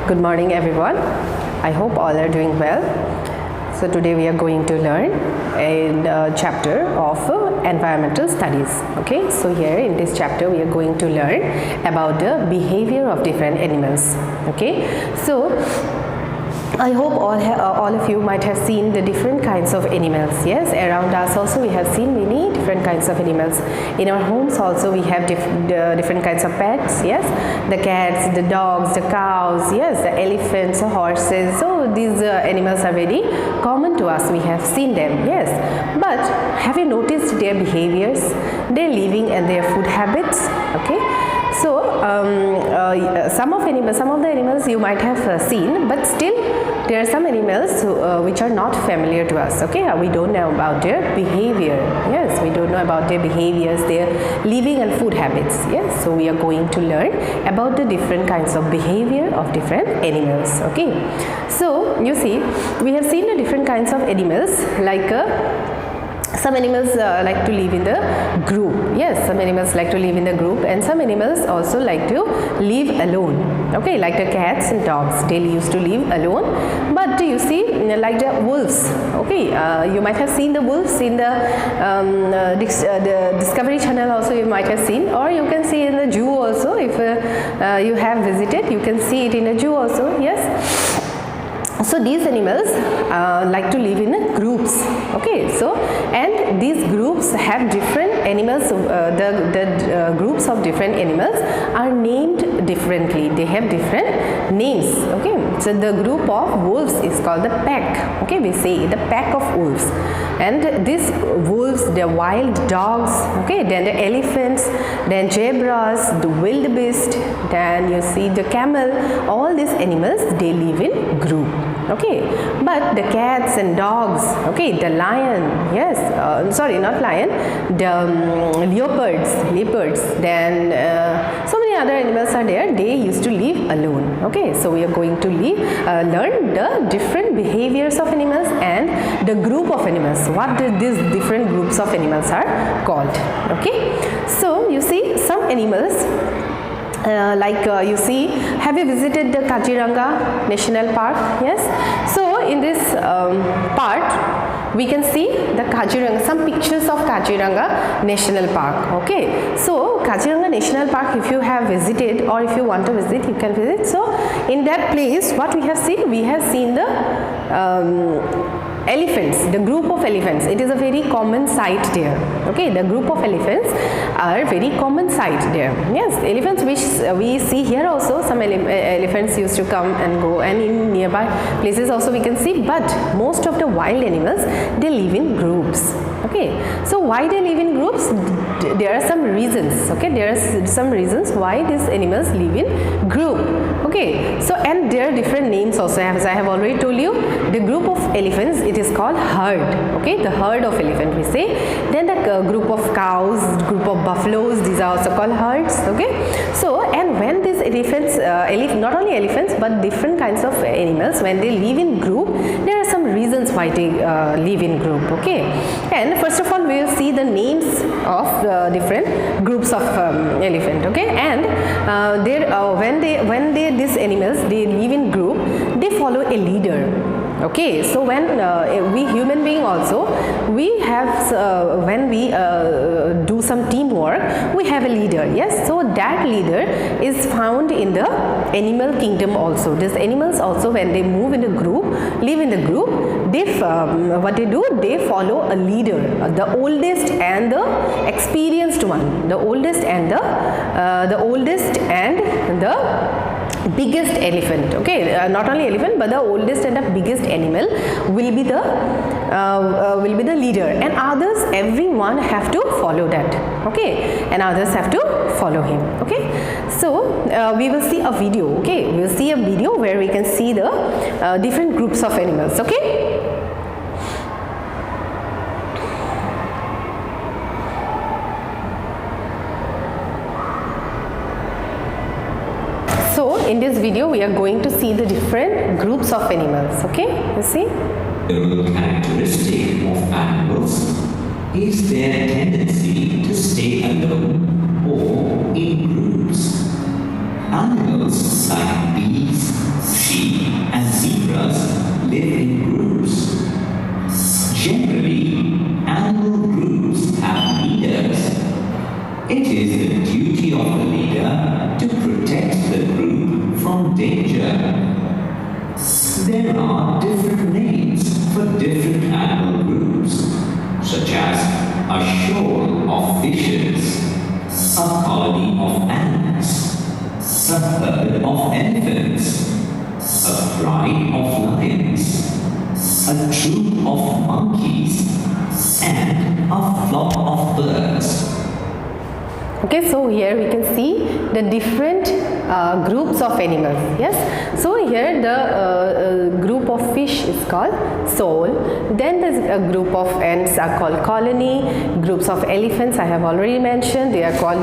Good morning everyone. I hope all are doing well. So today we are going to learn a chapter of environmental studies. Okay, so here in this chapter we are going to learn about the behavior of different animals. Okay, so I hope all of you might have seen the different kinds of animals. Yes, around us also we have seen many different kinds of animals. In our homes also we have different kinds of pets. Yes, the cats, the dogs, the cows. Yes, the elephants, the horses. So these animals are very common to us. We have seen them. Yes, but have you noticed their behaviors, their living and their food habits? Okay. So some of the animals you might have seen, but still there are some animals which are not familiar to us. Okay, we don't know about their behavior. Yes, we don't know about their behaviors, their living and food habits. Yes, so we are going to learn about the different kinds of behavior of different animals. Okay, so you see, we have seen the different kinds of animals like some animals like to live in the group. Yes, some animals like to live in the group, and some animals also like to live alone. Okay, like the cats and dogs, they used to live alone. But you see, like the wolves. Okay, you might have seen the wolves in the Discovery Channel also. You might have seen, or you can see in the zoo also. If you have visited, you can see it in a zoo also. Yes. So these animals like to live in groups. Okay, so and these groups have different animals. The groups of different animals are named differently. They have different names. Okay, so the group of wolves is called the pack. Okay, we say the pack of wolves. And these wolves, the wild dogs. Okay, then the elephants, then zebras, the wildebeest, then you see the camel. All these animals, they live in group. Okay, but the cats and dogs, okay, the lion, yes, sorry, not lion, the leopards, then so many other animals are there. They used to live alone. Okay, so we are going to learn the different behaviors of animals and the group of animals. What these different groups of animals are called. Okay, so you see some animals. You see, have you visited the Kaziranga National Park? Yes. So in this part, we can see the Kaziranga, some pictures of Kaziranga National Park. Okay. So Kaziranga National Park, if you have visited or if you want to visit, you can visit. So in that place, what we have seen the elephants, the group of elephants. It is a very common sight there. Okay, the group of elephants are very common sight there. Yes, elephants which we see here also. Some elephants used to come and go, and in nearby places also we can see. But most of the wild animals, they live in groups. Okay, so why they live in groups? There are some reasons. Okay, there are some reasons why these animals live in group. Okay, so and there are different names also. As I have already told you, the group of elephants, it is called herd. Okay, the herd of elephant we say. Then the group of cows, group of buffaloes, these are also called herds. Okay, so and when these elephants, not only elephants but different kinds of animals, when they live in group, there are some reasons why they live in group. Okay, and first of all we will see the names of different groups of elephant. Okay, and when these animals, they live in group, they follow a leader. Okay, so when we human being also, we have when we do some teamwork, we have a leader. Yes, so that leader is found in the animal kingdom also. These animals also, when they move in a group, live in the group, they what they do, they follow a leader, the oldest and the experienced one, the oldest and the biggest elephant. Okay, not only elephant but the oldest and the biggest animal will be the leader, and others, everyone have to follow that. Okay, and others have to follow him. Okay, so we will see a video. Okay, we will see a video where we can see the different groups of animals. Okay. So in this video we are going to see the different groups of animals. Okay, you see. The characteristic of animals is their tendency to stay alone or in groups. Animals like bees, colony of ants, a herd of elephants, a pride of lions, a troop of monkeys, and a flock of birds. Okay, so here we can see the different groups of animals. Yes, so here the group of fish is called soul. Then there's a group of ants are called colony. Groups of elephants I have already mentioned, they are called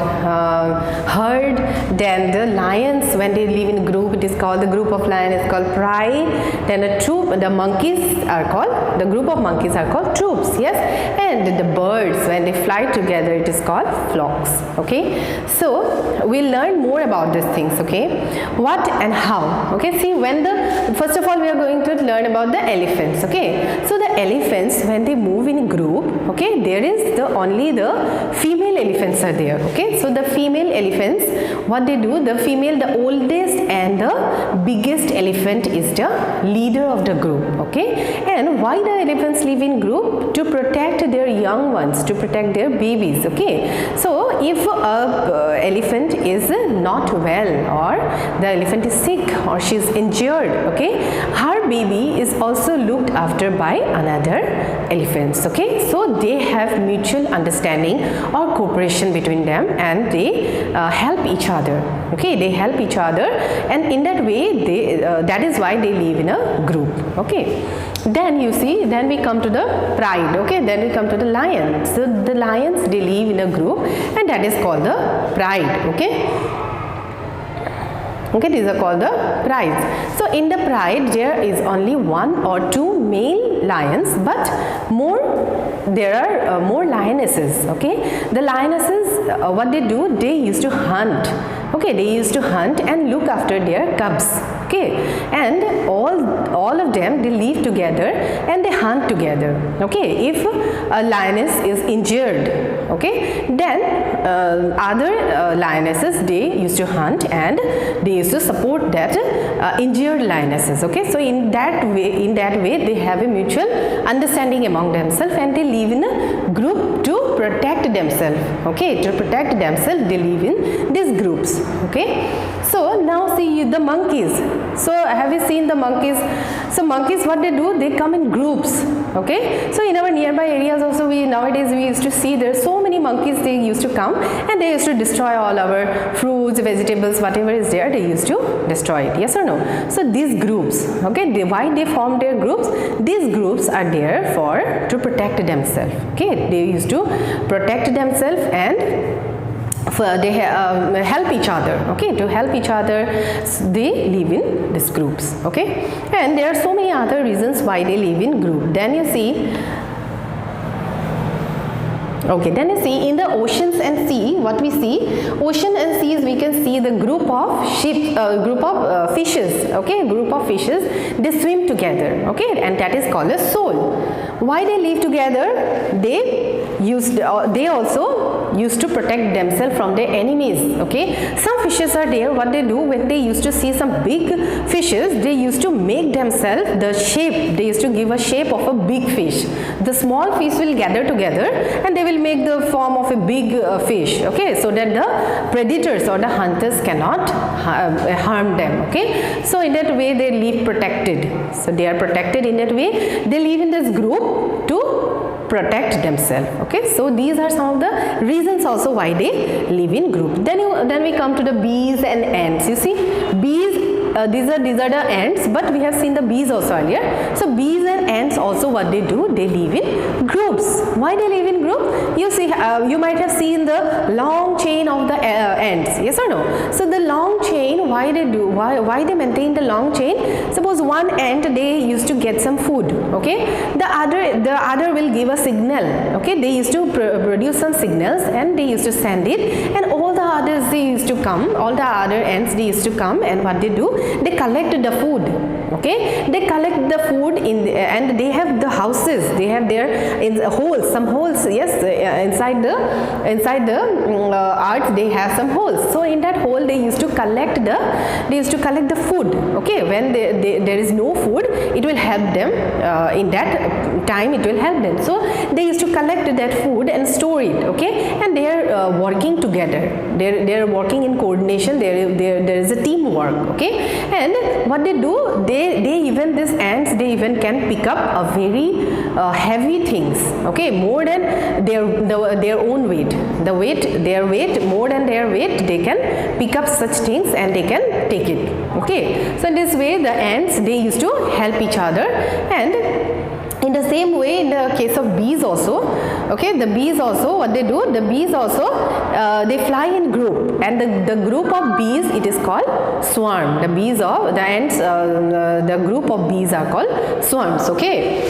herd. Then the lions, when they live in a group, it is called, the group of lion is called pride. Then a troop, the monkeys are called, the group of monkeys are called troops. Yes, and the birds, when they fly together, it is called flocks. Okay, so we'll learn more about these things. Okay, what and how. Okay, see, when the, first of all we are going to learn about the elephants. Okay, so the elephants, when they move in a group, okay, there is the only the female elephants are there. Okay, so the female elephants, what they do, the female, the oldest and the biggest elephant is the leader of the group. Okay, and why the elephants live in group? To protect their young ones, to protect their babies. Okay, so if a elephant is not well, or the elephant is sick, or she is injured, okay, her baby is also looked after by another elephants. Okay, so they have mutual understanding or cooperation between them, and they help each other. Okay, they help each other, and in that way they that is why they live in a group. Okay, then you see, then we come to the pride. Okay, then we come to the lion. So the lions, they live in a group, and that is called the pride. Okay, okay, these are called the prides. So in the pride there is only one or two male lions, but there are more lionesses. Okay, the lionesses, what they do, they used to hunt. Okay, they used to hunt and look after their cubs. Okay, and all of them, they live together and they hunt together. Okay, if a lioness is injured, okay, then other lionesses, they used to hunt and they used to support that injured lionesses. Okay, so in that way they have a mutual understanding among themselves, and they live in a group to protect themselves. Okay, to protect themselves, they live in these groups. Okay, so now see the monkeys. So have you seen the monkeys? So monkeys, what they do, they come in groups. Okay, so in our nearby areas also, nowadays we used to see there are so many monkeys. They used to come and they used to destroy all our fruits, vegetables, whatever is there, they used to destroy it. Yes or no? So these groups, okay, why they form their groups? These groups are there to protect themselves. Okay, they used to protect themselves, and they help each other. Okay, to help each other, they live in these groups. Okay, and there are so many other reasons why they live in group. Then you see, okay, then you see in the oceans and sea, what we see, ocean and seas, we can see the group of fishes. Okay, group of fishes, they swim together. Okay, and that is called a soul. Why they live together? They also used to protect themselves from their enemies. Okay, some fishes are there, what they do, when they used to see some big fishes, they used to make themselves the shape, they used to give a shape of a big fish. The small fish will gather together and they will make the form of a big fish. Okay, so that the predators or the hunters cannot harm them. Okay, so in that way they live protected. So they are protected in that way. They live in this group to protect themselves. Okay, so these are some of the reasons also why they live in group. Then we come to the bees and ants. You see, bees, these are the ants, but we have seen the bees also earlier. So bees and ants also, what they do, they live in groups. Why they live in group? You see, you might have seen the long chain of the ants. Yes or no? So the long chain, why they do? Why they maintain the long chain? Suppose one ant, they used to get some food. Okay, the other will give a signal. Okay, they used to produce some signals and they used to send it, and all the others, they used to come. All the other ants, they used to come, and what they do? They collect the food. Okay, they collect the food and they have the houses. They have their holes, some holes. Yes, inside the earth they have some holes. So in that hole they used to collect the food. Okay, when there is no food, it will help them. In that time, it will help them. So they used to collect that food and store it. Okay, and they are working together. They are working in coordination. There is a teamwork. Okay, and what they do, they even these ants, they even can pick up a very heavy things. Okay, more than their own weight. Their weight, more than their weight, they can pick up such things and they can take it. Okay, so in this way the ants, they used to help each other. And in the same way, in the case of bees also, okay, the bees also, what they do, the bees also, they fly in group, and the group of bees, it is called swarm. The bees of the ants, the group of bees are called swarms. Okay.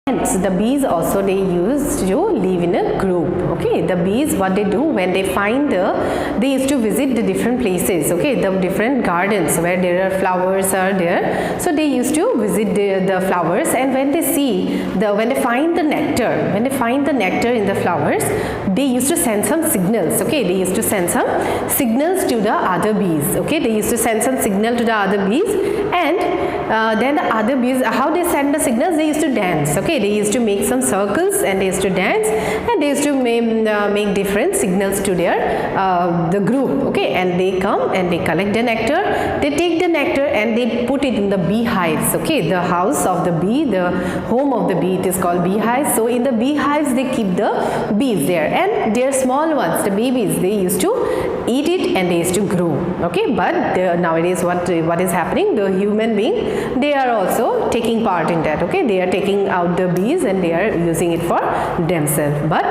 The bees also, they used to live in a group. Okay, the bees, what they do, when they find they used to visit the different places. Okay, the different gardens where there are flowers are there. So they used to visit the flowers, and when they see when they find the nectar, in the flowers, they used to send some signals. Okay, they used to send some signals to the other bees. Okay, they used to send some signal to the other bees, and then the other bees, how they send the signals, they used to dance. Okay, they used to make some circles and they used to dance, and they used to make different signals to their the group. Okay, and they come and they collect the nectar. They take the nectar and they put it in the beehives. Okay, the house of the bee, the home of the bee, it is called beehives. So in the beehives they keep the bees there, and their small ones, the babies, they used to eat it and they used to grow. Okay, but nowadays what is happening, the human being, they are also taking part in that. Okay, they are taking out the bees and they are using it for themselves, but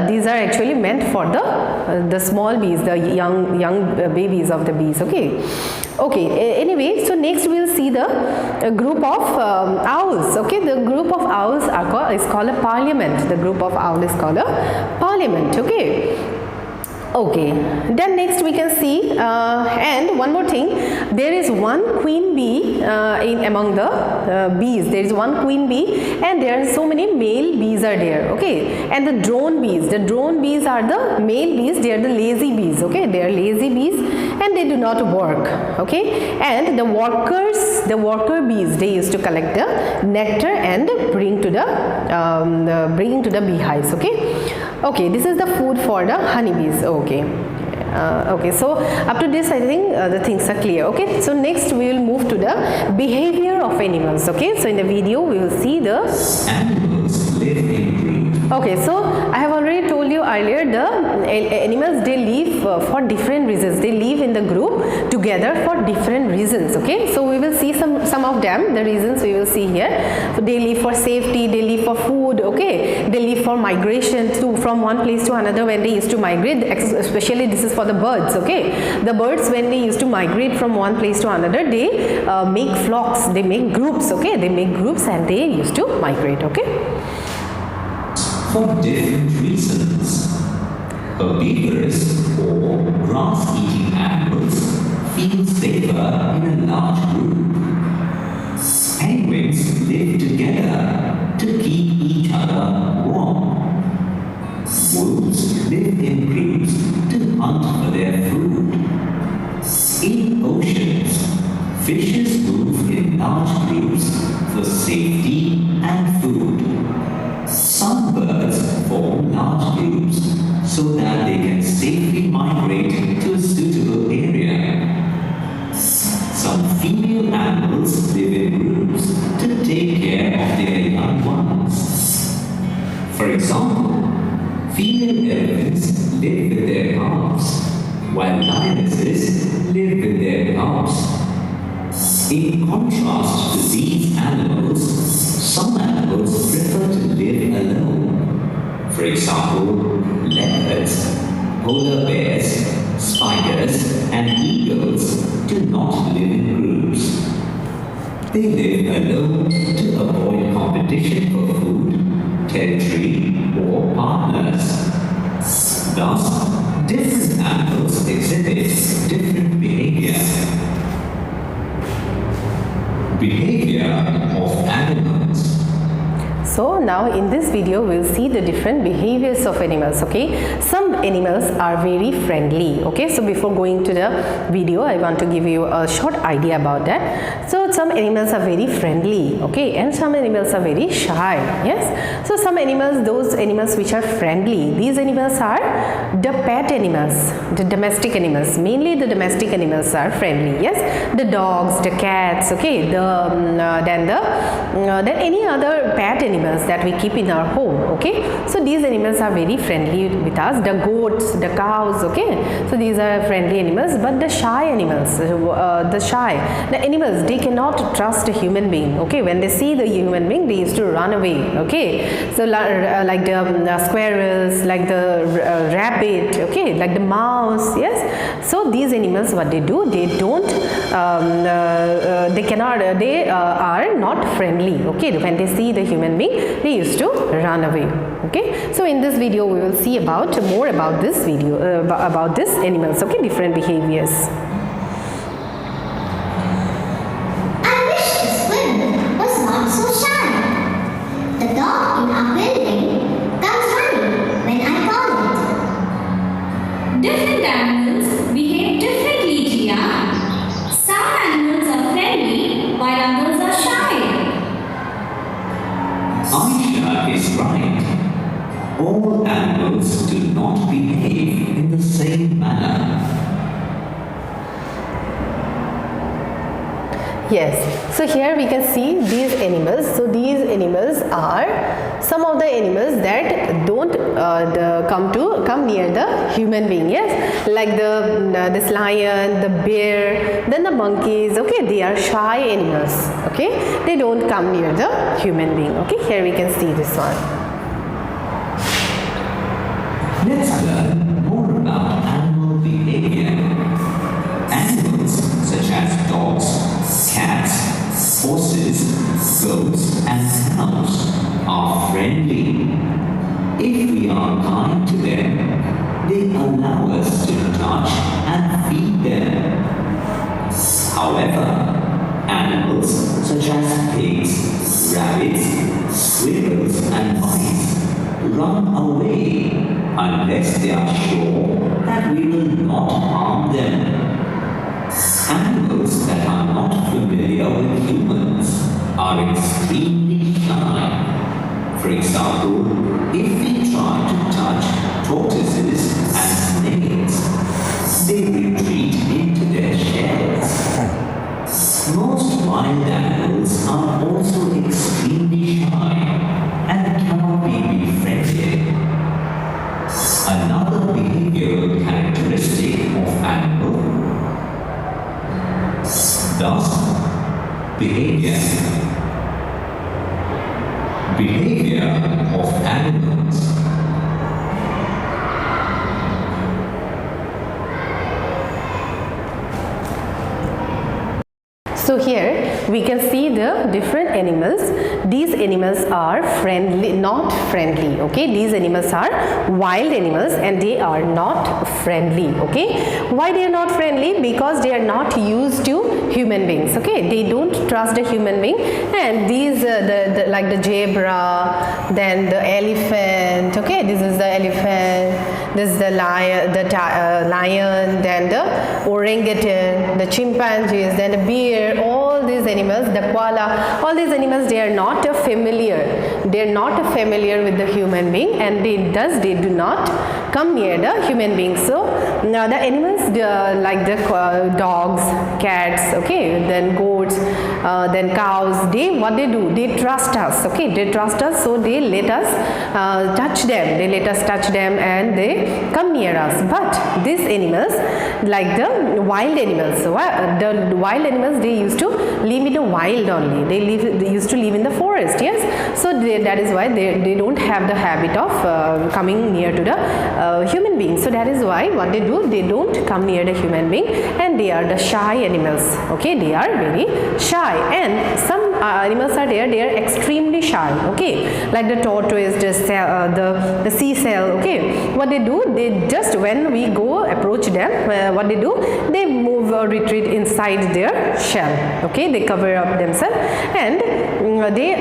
these are actually meant for the small bees, the young babies of the bees. Okay, anyway, so next we will see the group of owls. Okay, the group of owls is called a parliament. The group of owls is called a parliament. Okay, then next we can see, and one more thing, there is one queen bee among the bees. There is one queen bee, and there are so many male bees are there. Okay, and the drone bees are the male bees. They are the lazy bees. Okay, they are lazy bees and they do not work. Okay, and the worker bees, they used to collect the nectar and bring to the beehives. Okay, this is the food for the honeybees. Okay, so up to this I think the things are clear. Okay, so next we will move to the behavior of animals. Okay, so in the video we will see the animals live in groups. Okay, so I have already told you earlier, the animals, they live for different reasons. They live in the group together for different reasons. Okay, so we will see some of them, the reasons we will see here. So they live for safety, they live for food. Okay, they live for migration from one place to another. When they used to migrate, especially this is for the birds. Okay, the birds, when they used to migrate from one place to another, they make flocks, they make groups. Okay, they make groups and they used to migrate. Okay, for different reasons. Herbivorous or grass-eating animals feel safer in a large group. Penguins live together to keep each other warm. Wolves live in groups to hunt for their food. In oceans, fishes move in large groups for safety and food. Some birds form large groups so that they can safely migrate to a suitable area. Some female animals live in groups to take care of their young ones. For example, female elephants live with their calves, while lionesses live with their cubs. In contrast to these animals, some animals prefer to live alone. For example, leopards, polar bears, spiders, and eagles do not live in groups. They live alone to avoid competition for food, territory, or partners. Thus, different animals exhibit different behavior. Behavior of animals. So now in this video we'll see the different behaviors of animals. Okay, some animals are very friendly. Okay, so before going to the video I want to give you a short idea about that. So some animals are very friendly, okay, and some animals are very shy. Yes, so some animals, those animals which are friendly, these animals are the pet animals, the domestic animals. Mainly the domestic animals are friendly. Yes, the dogs, the cats, okay, then any other pet animals that we keep in our home. Okay, so these animals are very friendly with us. The goats, the cows, okay, so these are friendly animals. But the shy animals, the animals, they cannot trust a human being. Okay, when they see the human being they used to run away. Okay, so like the squirrels, like the rabbit, okay, like the mouse. Yes, so these animals, what they do, they don't they are not friendly. Okay, when they see the human being they used to run away. Okay, so in this video we will see more about this video about this animals. Okay, different behaviors. I wish the squirrel was not so shy. The dog in our building comes running when I call it. Different animals behave differently, Jia. Some animals are friendly while others are shy. Aisha is right. All animals do not behave in the same manner. Yes, so here we can see these animals. So these animals are some of the animals that don't come near the human being. Yes, like this lion, the bear, then the monkeys. Okay, they are shy animals. Okay, they don't come near the human being. Okay, here we can see this one. Let's learn more about animal behavior. Animals such as dogs, cats, horses, goats, and cows are friendly. If we are kind to them, they allow us to touch and feed them. However, animals such as pigs, rabbits, squirrels, and mice run away unless they are sure that we will not harm them. Animals that are not familiar with humans are extremely shy. For example, if we try to touch tortoises and snakes, they retreat into their shells. Most wild animals are also extremely shy and cannot be befriended. Another behavioral characteristic of animal. Thus, behavior of animals. So here we can see the different animals. These animals are friendly, not friendly. Okay, these animals are wild animals and they are not friendly. Okay, why they are not friendly? Because they are not used to human beings. Okay, they don't trust a human being. And these like the zebra, then the elephant. Okay, this is the elephant. This is the lion, then the orangutan, the chimpanzees, then the bear. All these animals, the koala, all these animals, they are not familiar. They are not familiar with the human being, and they do not come near the human being. So now the animals like the dogs, cats, okay, then goats, then cows, what they do, they trust us. Okay, they trust us, so they let us touch them. They let us touch them and they come near us. But these animals, like the wild animals, the wild animals, they used to live in the wild only. They used to live in the forest. Yes, so that is why they don't have the habit of coming near to the human being. So that is why what they do, they don't come near the human being, and they are the shy animals. Okay, they are very shy. And some animals are there, they are extremely shy, okay, like the tortoise, the seashell, okay. What they do, they just, when we go approach them, what they do, they move or retreat inside their shell, okay, they cover up themselves and they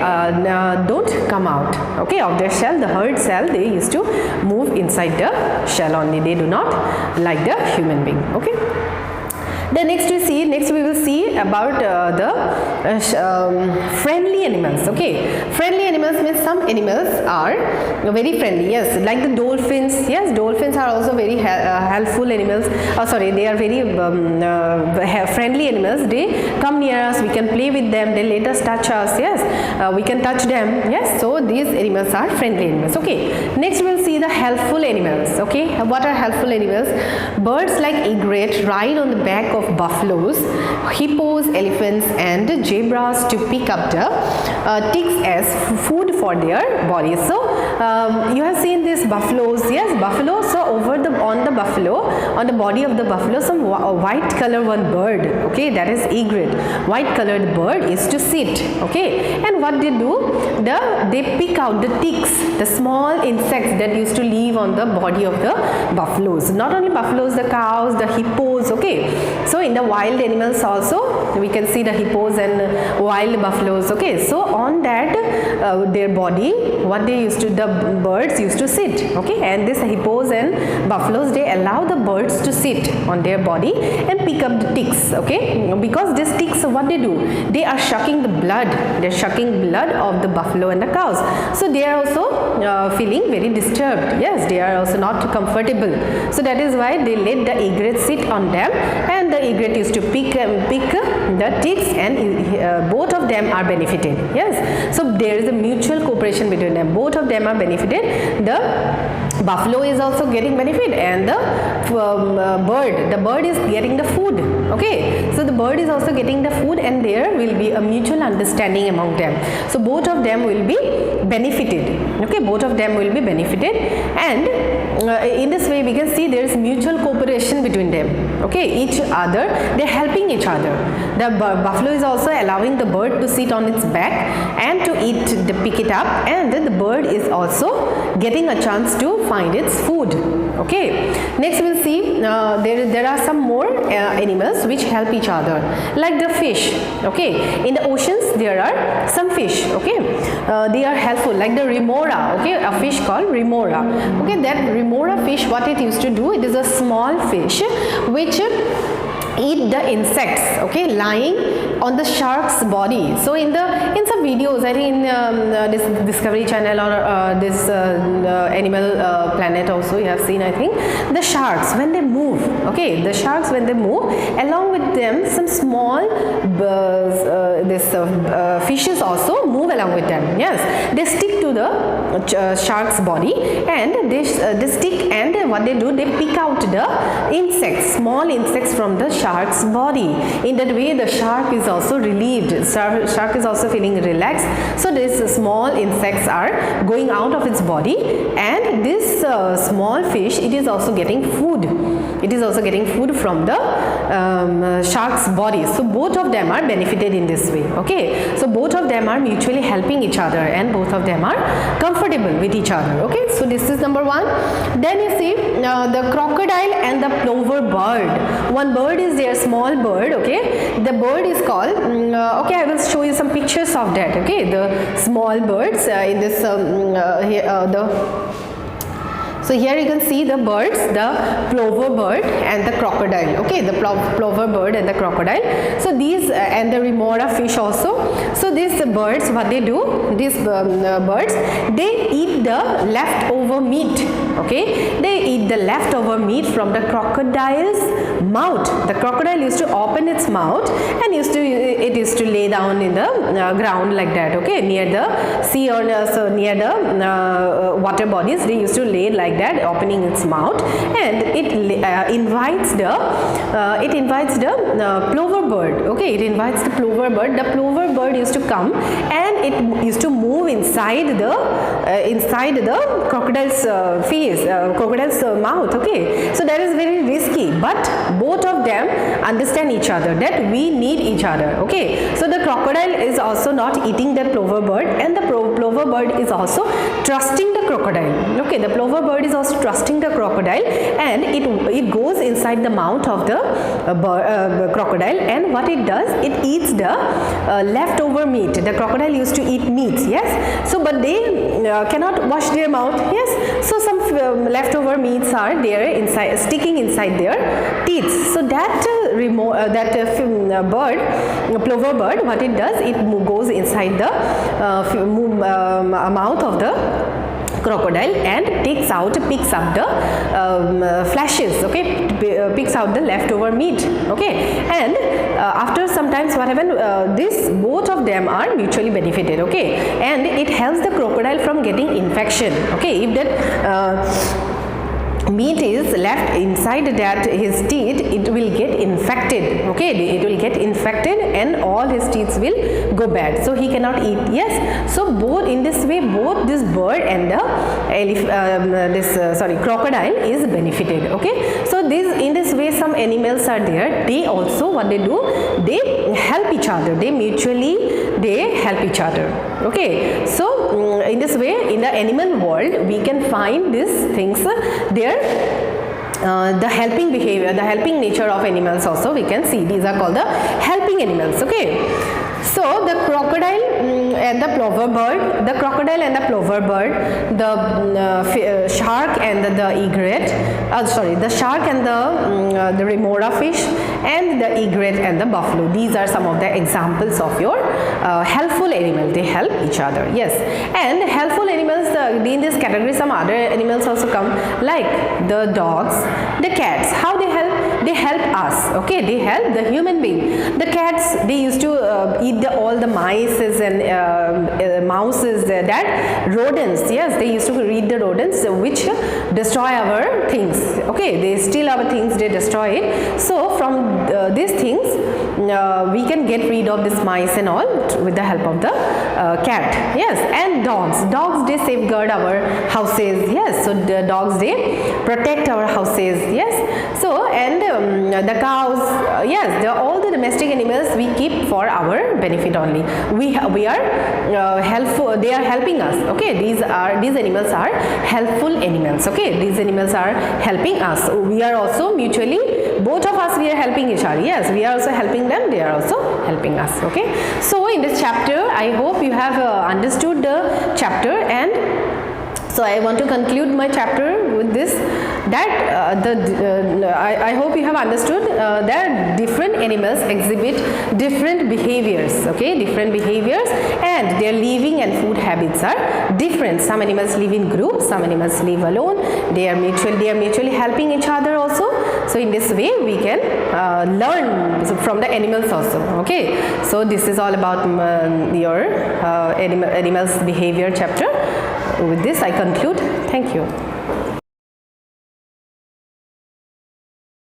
don't come out, okay, of their shell. The herd cell, they used to move inside the shell only, they do not like the human being, okay. Then next we will see about the friendly animals, okay. Friendly animals means some animals are very friendly, yes, like the dolphins. Yes, dolphins are also very helpful animals. They are very friendly animals. They come near us, we can play with them, they let us touch us, yes, we can touch them, yes. So these animals are friendly animals, okay. Next we will see the helpful animals, okay. What are helpful animals? Birds like egret ride on the back of buffaloes, hippos, elephants and zebras to pick up the ticks as food for their bodies. So you have seen these buffaloes, yes, buffalo. So on the body of the buffalo, some white color one bird, okay, that is egret. White colored bird is to sit, okay. And what they do, they pick out the ticks, the small insects that used to live on the body of the buffaloes. Not only buffaloes, the cows, the hippos, okay. So in the wild animals also we can see the hippos and wild buffaloes, okay. So on that their body, what they used to, the birds used to sit, okay. And this hippos and buffaloes, they allow the birds to sit on their body and pick up the ticks, okay. Because these ticks, what they do, they are sucking the blood, they are sucking blood of the buffalo and the cows. So they are also feeling very disturbed, yes, they are also not comfortable. So that is why they let the egret sit on them, and the egret used to pick the ticks, and both of them are benefited, yes. So there is a mutual cooperation between them, both of them are benefited. The buffalo is also getting benefit, and the bird is getting the food, okay. So the bird is also getting the food, and there will be a mutual understanding among them. So both of them will be benefited, okay, both of them will be benefited. And in this way we can see there is mutual cooperation between them, okay. Each other, they are helping each other. The buffalo is also allowing the bird to sit on its back and to pick it up, and the bird is also getting a chance to find its food, okay. Next we will see there are some more animals which help each other, like the fish, okay. In the oceans there are some fish, okay, they are helpful, like the remora, okay, a fish called remora, okay. That remora fish, what it used to do, it is a small fish which eat the insects, okay, lying on the shark's body. So in some videos, I think in this Discovery Channel or this Animal Planet also you have seen, I think, the sharks when they move, okay, the sharks when they move, along with them some small fishes also move along with them, yes. They stick to the shark's body, and they stick, and what they do, they pick out the insects, small insects from the shark's body. In that way the shark is also relieved, shark is also feeling relaxed. So these small insects are going out of its body, and this small fish, it is also getting food, it is also getting food from the shark's body. So both of them are benefited in this way, okay. So both of them are mutually helping each other, and both of them are comfortable with each other, okay. So this is number one. Then you see the crocodile and the plover bird. One bird is there, small bird, okay. The bird is called okay, I will show you some pictures of that, okay. The small birds in this so here you can see the birds, the plover bird and the crocodile, okay, the plover bird and the crocodile. So these and the remora fish also. So these birds, what they do, these birds, they eat the leftover meat, okay. They eat the leftover meat from the crocodile's mouth. The crocodile used to open its mouth and it used to lay down in the ground like that, okay, near the sea or so near the water bodies. They used to lay like like that, opening its mouth, and it invites the plover bird. Okay, it invites the plover bird. The plover bird used to come and it used to move inside the crocodile's crocodile's mouth. Okay, so that is very risky, but both of them understand each other, that we need each other. Okay, so the crocodile is also not eating the plover bird, and the plover bird is also trusting the crocodile. Okay, the plover bird is also trusting the crocodile, and it goes inside the mouth of the crocodile, and what it does, it eats the leftover meat. The crocodile used to eat meats, yes, so but they cannot wash their mouth, yes, so some leftover meats are there inside, sticking inside their teeth. So that plover bird, what it does, it goes inside the mouth of the crocodile and picks up the fleshes, okay, picks out the leftover meat, okay, and after sometimes what happens, both of them are mutually benefited, okay, and it helps the crocodile from getting infection. Okay, if that meat is left inside that his teeth, it will get infected. Okay, it will get infected and all his teeth will go bad, so he cannot eat. Yes, so both in this way, both this bird and the crocodile is benefited. Okay, so in this way some animals are there, they also what they do, they help each other, they help each other. Okay, so in this way in the animal world we can find these things there. The helping behavior, the helping nature of animals also we can see. These are called the helping animals. Okay, so the crocodile and the plover bird, the shark and the egret, the shark and the remora fish, and the egret and the buffalo. These are some of the examples of your helpful animals. They help each other. Yes, and helpful animals, in this category some other animals also come, like the dogs, the cats. How they help? They help us. Okay, they help the human being. The cats, they used to eat all the mice and mouses, that rodents. Yes, they used to eat the rodents which destroy our things. Okay, they steal our things, they destroy it. So from these things we can get rid of this mice and all with the help of the cat. Yes, and dogs they safeguard our houses. Yes, so the dogs, they protect our houses. Yes, so and the cows, yes, all the domestic animals we keep for our benefit only. We are helpful, they are helping us. Okay, these animals are helpful animals. Okay, these animals are helping us. We are also mutually, both of us, we are helping each other. Yes, we are also helping them, they are also helping us. Okay, so in this chapter I hope you have understood the chapter, and so I want to conclude my chapter with this, that I hope you have understood that different animals exhibit different behaviors. Okay, different behaviors, and their living and food habits are different. Some animals live in groups, some animals live alone. They are mutually helping each other also. So in this way we can learn from the animals also. Okay, so this is all about your animals behavior chapter. With this I conclude. Thank you.